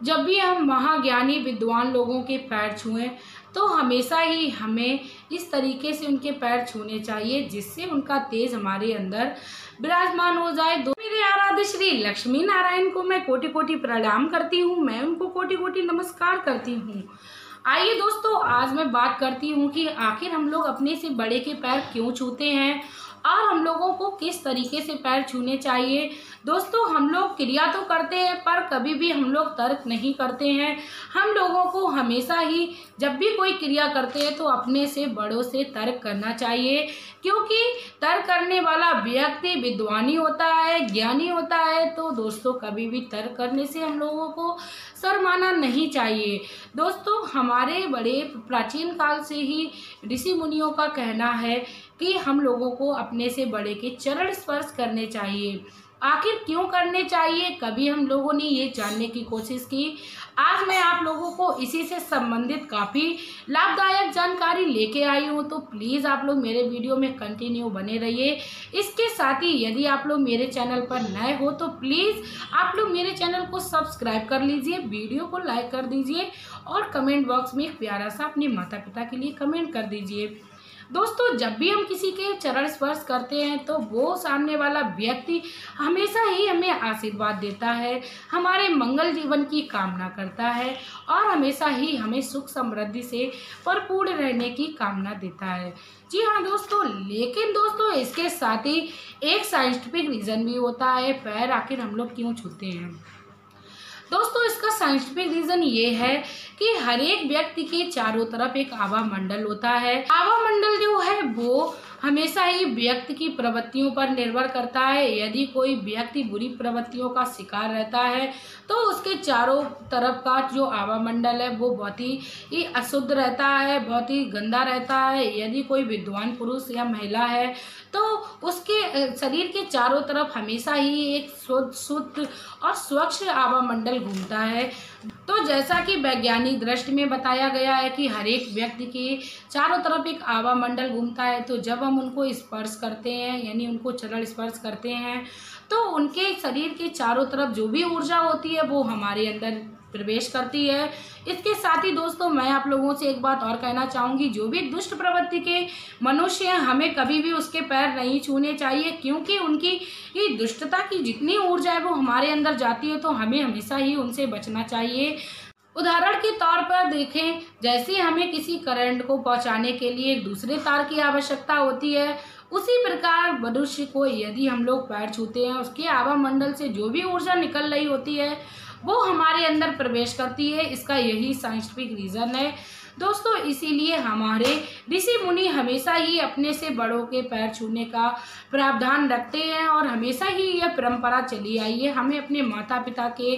जब भी हम महाज्ञानी विद्वान लोगों के पैर छुएं तो हमेशा ही हमें इस तरीके से उनके पैर छूने चाहिए जिससे उनका तेज हमारे अंदर विराजमान हो जाए। मेरे आराध्य श्री लक्ष्मी नारायण को मैं कोटि कोटि प्रणाम करती हूँ, मैं उनको कोटि कोटि नमस्कार करती हूँ। आइए दोस्तों, आज मैं बात करती हूँ कि आखिर हम लोग अपने से बड़े के पैर क्यों छूते हैं और हम लोगों को किस तरीके से पैर छूने चाहिए। दोस्तों, हम लोग क्रिया तो करते हैं पर कभी भी हम लोग तर्क नहीं करते हैं। हम लोगों को हमेशा ही जब भी कोई क्रिया करते हैं तो अपने से बड़ों से तर्क करना चाहिए, क्योंकि तर्क करने वाला व्यक्ति विद्वानी होता है, ज्ञानी होता है। तो दोस्तों, कभी भी तर्क करने से हम लोगों को शर्माना नहीं चाहिए। दोस्तों, हमारे बड़े प्राचीन काल से ही ऋषि मुनियों का कहना है कि हम लोगों को अपने से बड़े के चरण स्पर्श करने चाहिए। आखिर क्यों करने चाहिए, कभी हम लोगों ने ये जानने की कोशिश की। आज मैं आप लोगों को इसी से संबंधित काफ़ी लाभदायक जानकारी लेके आई हूँ, तो प्लीज़ आप लोग मेरे वीडियो में कंटिन्यू बने रहिए। इसके साथ ही यदि आप लोग मेरे चैनल पर नए हो तो प्लीज़ आप लोग मेरे चैनल को सब्सक्राइब कर लीजिए, वीडियो को लाइक कर दीजिए और कमेंट बॉक्स में एक प्यारा सा अपने माता पिता के लिए कमेंट कर दीजिए। दोस्तों, जब भी हम किसी के चरण स्पर्श करते हैं तो वो सामने वाला व्यक्ति हमेशा ही हमें आशीर्वाद देता है, हमारे मंगल जीवन की कामना करता है और हमेशा ही हमें सुख समृद्धि से भरपूर रहने की कामना देता है। जी हाँ दोस्तों, लेकिन दोस्तों इसके साथ ही एक साइंटिफिक रीज़न भी होता है पैर आखिर हम लोग क्यों छूते हैं। दोस्तों, इसका साइंटिफिक रीज़न ये है कि हर एक व्यक्ति के चारों तरफ एक आभा मंडल होता है। आभा मंडल जो है वो हमेशा ही व्यक्ति की प्रवृत्तियों पर निर्भर करता है। यदि कोई व्यक्ति बुरी प्रवृत्तियों का शिकार रहता है तो उसके चारों तरफ का जो आभा मंडल है वो बहुत ही अशुद्ध रहता है, बहुत ही गंदा रहता है। यदि कोई विद्वान पुरुष या महिला है तो उसके शरीर के चारों तरफ हमेशा ही एक शुद्ध और स्वच्छ आभा मंडल घूमता है। तो जैसा कि वैज्ञानिक दृष्टि में बताया गया है कि हर एक व्यक्ति के चारों तरफ एक आभा मंडल घूमता है, तो जब हम उनको स्पर्श करते हैं यानी उनको चरण स्पर्श करते हैं तो उनके शरीर के चारों तरफ जो भी ऊर्जा होती है वो हमारे अंदर प्रवेश करती है। इसके साथ ही दोस्तों, मैं आप लोगों से एक बात और कहना चाहूँगी, जो भी दुष्ट प्रवृत्ति के मनुष्य हैं हमें कभी भी उसके पैर नहीं छूने चाहिए, क्योंकि उनकी दुष्टता की जितनी ऊर्जा है वो हमारे अंदर जाती है, तो हमें हमेशा ही उनसे बचना चाहिए। उदाहरण के तौर पर देखें, जैसे हमें किसी करंट को पहुंचाने के लिए एक दूसरे तार की आवश्यकता होती है, उसी प्रकार मनुष्य को यदि हम लोग पैर छूते हैं उसके आभा मंडल से जो भी ऊर्जा निकल रही होती है वो हमारे अंदर प्रवेश करती है। इसका यही साइंटिफिक रीज़न है दोस्तों। इसीलिए हमारे ऋषि मुनि हमेशा ही अपने से बड़ों के पैर छूने का प्रावधान रखते हैं और हमेशा ही यह परंपरा चली आई है। हमें अपने माता पिता के,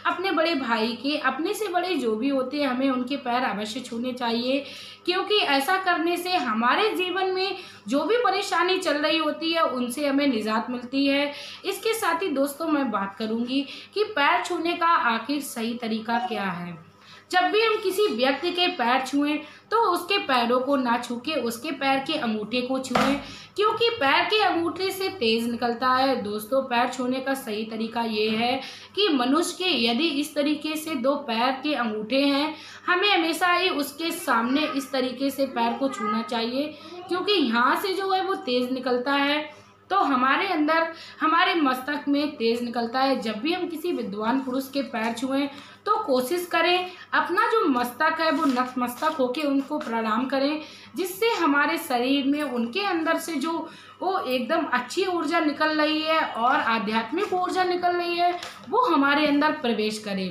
अपने बड़े भाई के, अपने से बड़े जो भी होते हैं हमें उनके पैर अवश्य छूने चाहिए, क्योंकि ऐसा करने से हमारे जीवन में जो भी परेशानी चल रही होती है उनसे हमें निजात मिलती है। इसके साथ ही दोस्तों, मैं बात करूंगी कि पैर छूने का आखिर सही तरीका क्या है। जब भी हम किसी व्यक्ति के पैर छुएं तो उसके पैरों को ना छू के उसके पैर के अंगूठे को छुएं, क्योंकि पैर के अंगूठे से तेज निकलता है। दोस्तों, पैर छूने का सही तरीका ये है कि मनुष्य के यदि इस तरीके से दो पैर के अंगूठे हैं, हमें हमेशा ही उसके सामने इस तरीके से पैर को छूना चाहिए, क्योंकि यहाँ से जो है वो तेज निकलता है तो हमारे अंदर, हमारे मस्तक में तेज निकलता है। जब भी हम किसी विद्वान पुरुष के पैर छुएं तो कोशिश करें अपना जो मस्तक है वो नतमस्तक होके उनको प्रणाम करें, जिससे हमारे शरीर में उनके अंदर से जो वो एकदम अच्छी ऊर्जा निकल रही है और आध्यात्मिक ऊर्जा निकल रही है वो हमारे अंदर प्रवेश करे।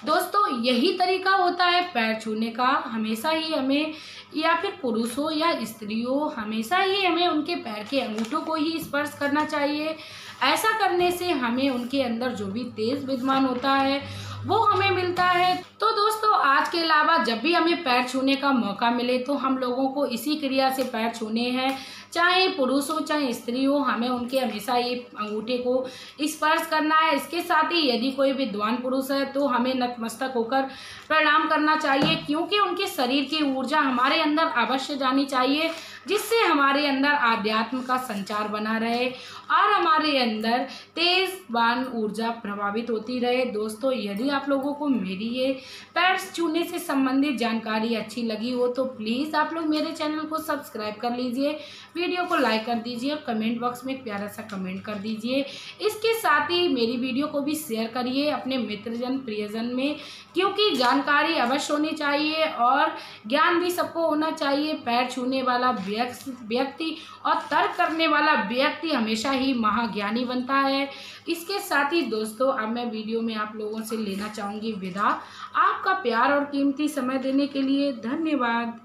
दोस्तों, यही तरीका होता है पैर छूने का। हमेशा ही हमें, या फिर पुरुष हो या स्त्री हो, हमेशा ही हमें उनके पैर के अंगूठों को ही स्पर्श करना चाहिए। ऐसा करने से हमें उनके अंदर जो भी तेज विद्यमान होता है वो हमें मिलता है। तो दोस्तों, आज के अलावा जब भी हमें पैर छूने का मौका मिले तो हम लोगों को इसी क्रिया से पैर छूने हैं, चाहे पुरुष हो चाहे स्त्री हो, हमें उनके हमेशा ये अंगूठे को स्पर्श करना है। इसके साथ ही यदि कोई विद्वान पुरुष है तो हमें नतमस्तक होकर प्रणाम करना चाहिए, क्योंकि उनके शरीर की ऊर्जा हमारे अंदर अवश्य जानी चाहिए, जिससे हमारे अंदर आध्यात्म का संचार बना रहे और हमारे अंदर तेजवान ऊर्जा प्रभावित होती रहे। दोस्तों, यदि आप लोगों को मेरी ये पैर छूने से संबंधित जानकारी अच्छी लगी हो तो प्लीज़ आप लोग मेरे चैनल को सब्सक्राइब कर लीजिए, वीडियो को लाइक कर दीजिए और कमेंट बॉक्स में एक प्यारा सा कमेंट कर दीजिए। इसके साथ ही मेरी वीडियो को भी शेयर करिए अपने मित्रजन प्रियजन में, क्योंकि जानकारी अवश्य होनी चाहिए और ज्ञान भी सबको होना चाहिए। पैर छूने वाला व्यक्ति और तर्क करने वाला व्यक्ति हमेशा ही महाज्ञानी बनता है। इसके साथ ही दोस्तों, अब मैं वीडियो में आप लोगों से लेना चाहूँगी विदा। आपका प्यार और कीमती समय देने के लिए धन्यवाद।